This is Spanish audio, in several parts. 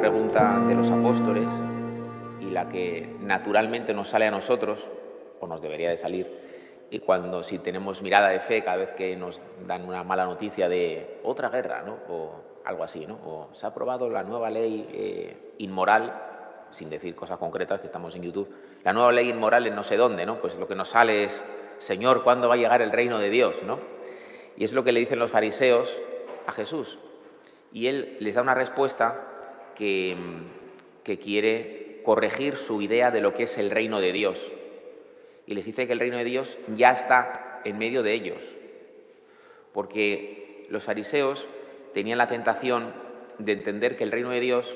pregunta de los apóstoles y la que naturalmente nos sale a nosotros, o nos debería de salir, y cuando si tenemos mirada de fe cada vez que nos dan una mala noticia de otra guerra, ¿no? O algo así, ¿no? O se ha aprobado la nueva ley inmoral, sin decir cosas concretas, que estamos en YouTube, la nueva ley inmoral en no sé dónde, ¿no? Pues lo que nos sale es, Señor, ¿cuándo va a llegar el reino de Dios?, ¿no? Y es lo que le dicen los fariseos a Jesús. Y él les da una respuesta que quiere corregir su idea de lo que es el reino de Dios. Y les dice que el reino de Dios ya está en medio de ellos. Porque los fariseos tenían la tentación de entender que el reino de Dios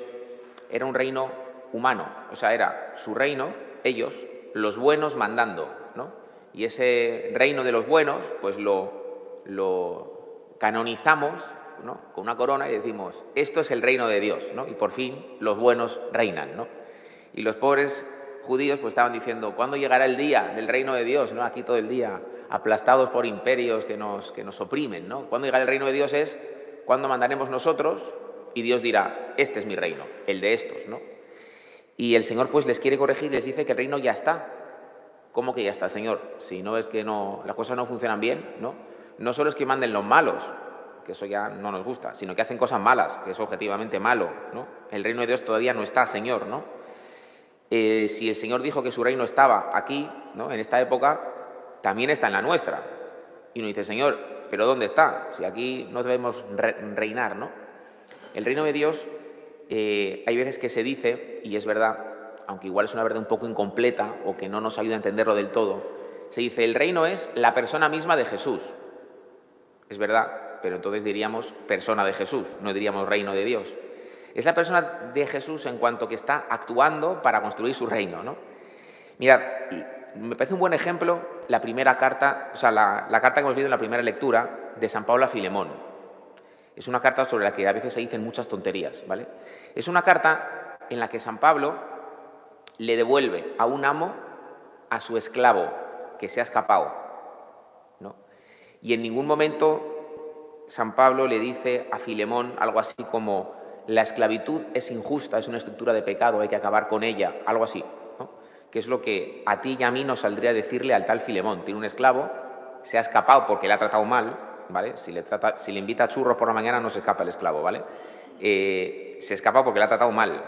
era un reino humano. O sea, era su reino, ellos, los buenos mandando, ¿no? Y ese reino de los buenos, pues lo canonizamos, ¿no?, con una corona y decimos, esto es el reino de Dios, ¿no? Y por fin los buenos reinan, ¿no? Y los pobres judíos pues estaban diciendo, ¿cuándo llegará el día del reino de Dios?, ¿no? Aquí todo el día aplastados por imperios que nos oprimen, ¿no? ¿Cuándo llegará el reino de Dios? Es cuando mandaremos nosotros y Dios dirá, este es mi reino, el de estos, ¿no? Y el Señor pues les quiere corregir y les dice que el reino ya está. ¿Cómo que ya está, Señor? Si no es que las cosas no funcionan bien, ¿no? No solo es que manden los malos, que eso ya no nos gusta, sino que hacen cosas malas, que es objetivamente malo, ¿no? El reino de Dios todavía no está, Señor, ¿no? Si el Señor dijo que su reino estaba aquí, ¿no?, en esta época, también está en la nuestra. Y uno dice, Señor, ¿pero dónde está? Si aquí no debemos reinar, ¿no? El reino de Dios, hay veces que se dice, y es verdad, aunque igual es una verdad un poco incompleta o que no nos ayuda a entenderlo del todo, se dice, el reino es la persona misma de Jesús. Es verdad, pero entonces diríamos persona de Jesús, no diríamos reino de Dios. Es la persona de Jesús en cuanto que está actuando para construir su reino, ¿no? Mirad, me parece un buen ejemplo la primera carta, o sea, la carta que hemos leído en la primera lectura de San Pablo a Filemón. Es una carta sobre la que a veces se dicen muchas tonterías, ¿vale? Es una carta en la que San Pablo le devuelve a un amo a su esclavo que se ha escapado, ¿no? Y en ningún momento San Pablo le dice a Filemón algo así como la esclavitud es injusta, es una estructura de pecado, hay que acabar con ella, algo así, ¿no? Que es lo que a ti y a mí nos saldría decirle al tal Filemón. Tiene un esclavo, se ha escapado porque le ha tratado mal, ¿vale? Si le invita a churros por la mañana no se escapa el esclavo, ¿vale? Se escapa porque le ha tratado mal.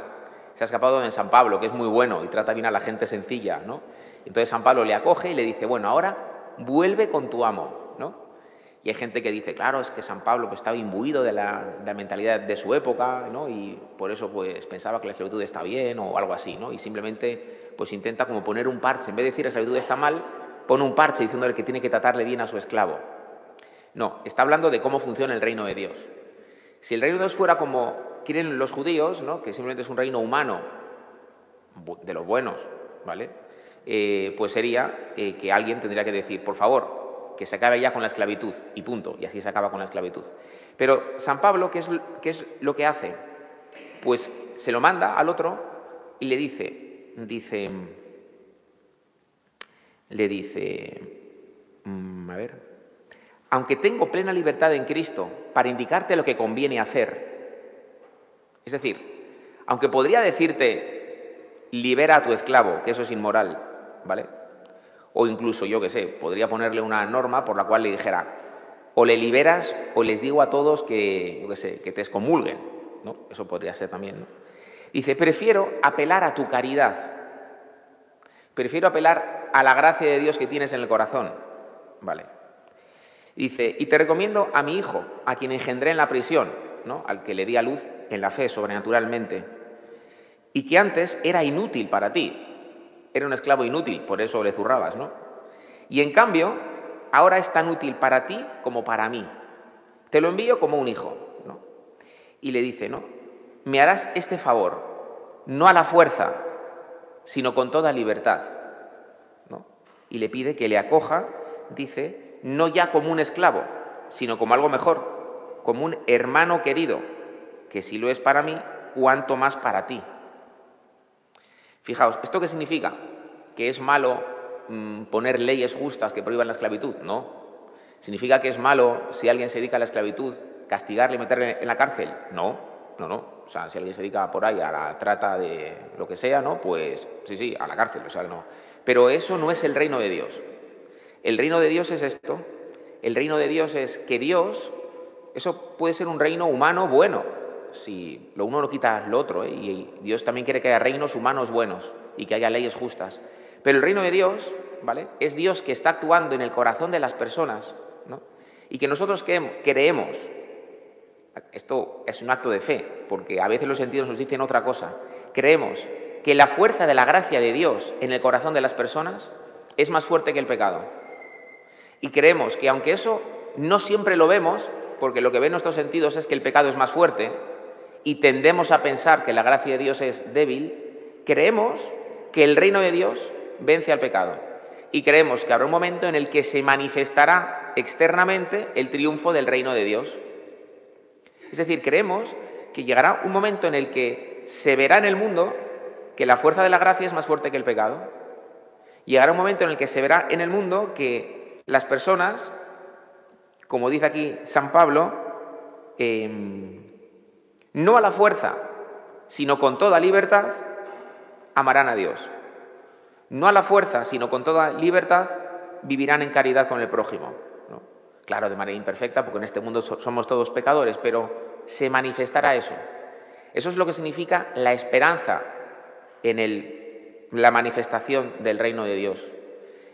Se ha escapado en San Pablo, que es muy bueno y trata bien a la gente sencilla, ¿no? Entonces San Pablo le acoge y le dice, bueno, ahora vuelve con tu amo, ¿no? Y hay gente que dice, claro, es que San Pablo pues, estaba imbuido de la mentalidad de su época, ¿no? Y por eso pues, pensaba que la esclavitud está bien o algo así, ¿no? Y simplemente pues, intenta como poner un parche. En vez de decir la esclavitud está mal, pone un parche diciéndole que tiene que tratarle bien a su esclavo. No, está hablando de cómo funciona el reino de Dios. Si el reino de Dios fuera como quieren los judíos, ¿no?, que simplemente es un reino humano de los buenos, ¿vale? Pues sería que alguien tendría que decir, por favor, que se acabe ya con la esclavitud, y punto, y así se acaba con la esclavitud. Pero San Pablo, ¿qué es lo que hace? Pues se lo manda al otro y le dice, a ver, aunque tengo plena libertad en Cristo para indicarte lo que conviene hacer, es decir, aunque podría decirte, libera a tu esclavo, que eso es inmoral, ¿vale? O incluso, yo qué sé, podría ponerle una norma por la cual le dijera, o le liberas o les digo a todos que, yo qué sé, que te excomulguen, ¿no? Eso podría ser también, ¿no? Dice, prefiero apelar a tu caridad, prefiero apelar a la gracia de Dios que tienes en el corazón, ¿vale? Dice, y te recomiendo a mi hijo, a quien engendré en la prisión, ¿no?, al que le di a luz en la fe sobrenaturalmente, y que antes era inútil para ti. Era un esclavo inútil, por eso le zurrabas, ¿no? Y en cambio, ahora es tan útil para ti como para mí. Te lo envío como un hijo, ¿no? Y le dice, ¿no?, me harás este favor, no a la fuerza, sino con toda libertad, ¿no? Y le pide que le acoja, dice, no ya como un esclavo, sino como algo mejor, como un hermano querido, que si lo es para mí, cuánto más para ti. Fijaos, ¿esto qué significa? ¿Que es malo poner leyes justas que prohíban la esclavitud? No. ¿Significa que es malo, si alguien se dedica a la esclavitud, castigarle y meterle en la cárcel? No. No, no. O sea, si alguien se dedica por ahí a la trata de lo que sea, ¿no? Pues sí, a la cárcel, o sea, no. Pero eso no es el reino de Dios. El reino de Dios es esto. El reino de Dios es que Dios, eso puede ser un reino humano bueno, si lo uno no quita lo otro, ¿eh? Y Dios también quiere que haya reinos humanos buenos y que haya leyes justas. Pero el reino de Dios, ¿vale?, es Dios que está actuando en el corazón de las personas, ¿no? Y que nosotros creemos, esto es un acto de fe, porque a veces los sentidos nos dicen otra cosa, creemos que la fuerza de la gracia de Dios en el corazón de las personas es más fuerte que el pecado. Y creemos que aunque eso no siempre lo vemos, porque lo que ven nuestros sentidos es que el pecado es más fuerte, y tendemos a pensar que la gracia de Dios es débil, creemos que el reino de Dios vence al pecado. Y creemos que habrá un momento en el que se manifestará externamente el triunfo del reino de Dios. Es decir, creemos que llegará un momento en el que se verá en el mundo que la fuerza de la gracia es más fuerte que el pecado. Llegará un momento en el que se verá en el mundo que las personas, como dice aquí San Pablo, no a la fuerza, sino con toda libertad, amarán a Dios. No a la fuerza, sino con toda libertad, vivirán en caridad con el prójimo, ¿no? Claro, de manera imperfecta, porque en este mundo somos todos pecadores, pero se manifestará eso. Eso es lo que significa la esperanza en la manifestación del reino de Dios,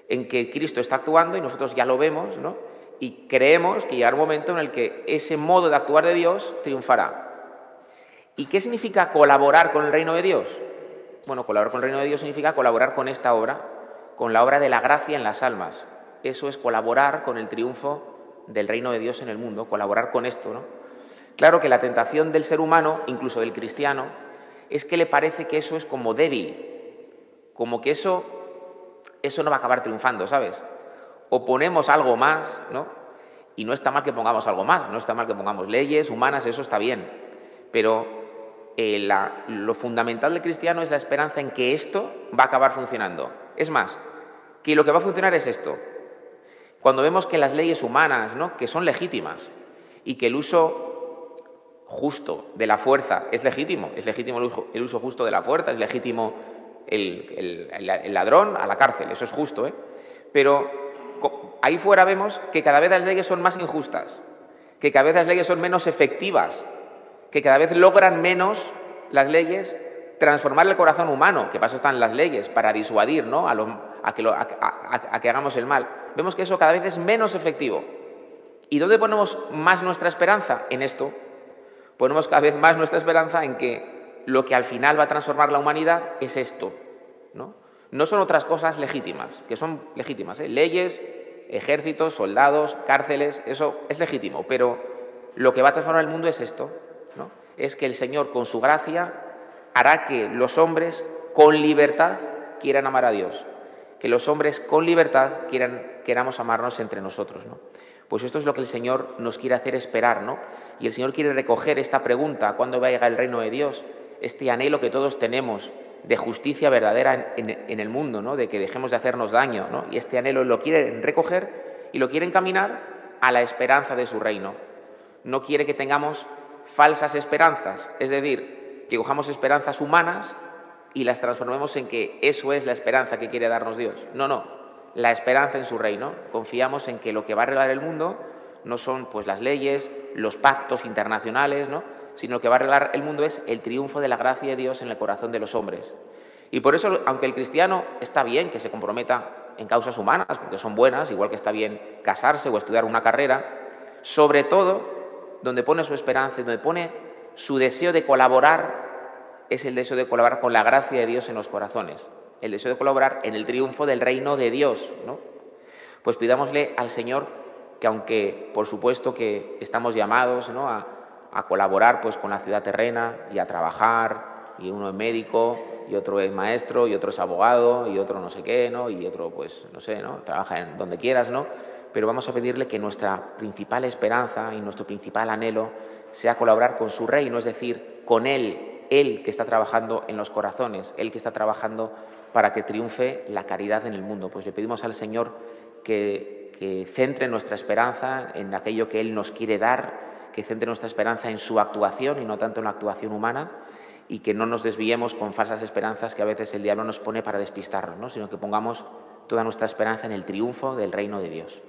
en que Cristo está actuando y nosotros ya lo vemos, ¿no? Y creemos que llegará un momento en el que ese modo de actuar de Dios triunfará. ¿Y qué significa colaborar con el reino de Dios? Bueno, colaborar con el reino de Dios significa colaborar con esta obra, con la obra de la gracia en las almas. Eso es colaborar con el triunfo del reino de Dios en el mundo, colaborar con esto, ¿no? Claro que la tentación del ser humano, incluso del cristiano, es que le parece que eso es como débil, como que eso no va a acabar triunfando, ¿sabes? O ponemos algo más, ¿no? Y no está mal que pongamos algo más, no está mal que pongamos leyes humanas, eso está bien. Pero lo fundamental del cristiano es la esperanza en que esto va a acabar funcionando. Es más, que lo que va a funcionar es esto. Cuando vemos que las leyes humanas, ¿no?, que son legítimas, y que el uso justo de la fuerza es legítimo el uso justo de la fuerza, es legítimo el ladrón a la cárcel, eso es justo, ¿eh? Pero ahí fuera vemos que cada vez las leyes son más injustas, que cada vez las leyes son menos efectivas, que cada vez logran menos las leyes transformar el corazón humano, que para eso están las leyes, para disuadir, ¿no?, a que hagamos el mal. Vemos que eso cada vez es menos efectivo. ¿Y dónde ponemos más nuestra esperanza? En esto. Ponemos cada vez más nuestra esperanza en que lo que al final va a transformar la humanidad es esto, ¿no? No son otras cosas legítimas, que son legítimas, ¿eh? Leyes, ejércitos, soldados, cárceles, eso es legítimo, pero lo que va a transformar el mundo es esto, ¿no? Es que el Señor, con su gracia, hará que los hombres con libertad quieran amar a Dios, que los hombres con libertad queramos amarnos entre nosotros, ¿no? Pues esto es lo que el Señor nos quiere hacer esperar, ¿no? Y el Señor quiere recoger esta pregunta, ¿cuándo va a llegar el reino de Dios? Este anhelo que todos tenemos de justicia verdadera en el mundo, ¿no?, de que dejemos de hacernos daño, ¿no? Y este anhelo lo quieren recoger y lo quieren encaminar a la esperanza de su reino. No quiere que tengamos falsas esperanzas, es decir, que cojamos esperanzas humanas y las transformemos en que eso es la esperanza que quiere darnos Dios. No, no. La esperanza en su reino. Confiamos en que lo que va a arreglar el mundo no son pues las leyes, los pactos internacionales, ¿no?, sino que va a arreglar el mundo es el triunfo de la gracia de Dios en el corazón de los hombres. Y por eso, aunque el cristiano está bien que se comprometa en causas humanas, porque son buenas, igual que está bien casarse o estudiar una carrera, sobre todo, donde pone su esperanza y donde pone su deseo de colaborar, es el deseo de colaborar con la gracia de Dios en los corazones, el deseo de colaborar en el triunfo del reino de Dios, ¿no? Pues pidámosle al Señor que, aunque por supuesto que estamos llamados, ¿no?, a colaborar pues con la ciudad terrena y a trabajar, y uno es médico y otro es maestro y otro es abogado y otro no sé qué, ¿no?, y otro pues no sé, ¿no?, trabaja en donde quieras, ¿no?, pero vamos a pedirle que nuestra principal esperanza y nuestro principal anhelo sea colaborar con su reino, es decir, con Él que está trabajando en los corazones, Él que está trabajando para que triunfe la caridad en el mundo. Pues le pedimos al Señor que centre nuestra esperanza en aquello que Él nos quiere dar, que centre nuestra esperanza en su actuación y no tanto en la actuación humana, y que no nos desviemos con falsas esperanzas que a veces el diablo nos pone para despistarnos, ¿no? Sino que pongamos toda nuestra esperanza en el triunfo del reino de Dios.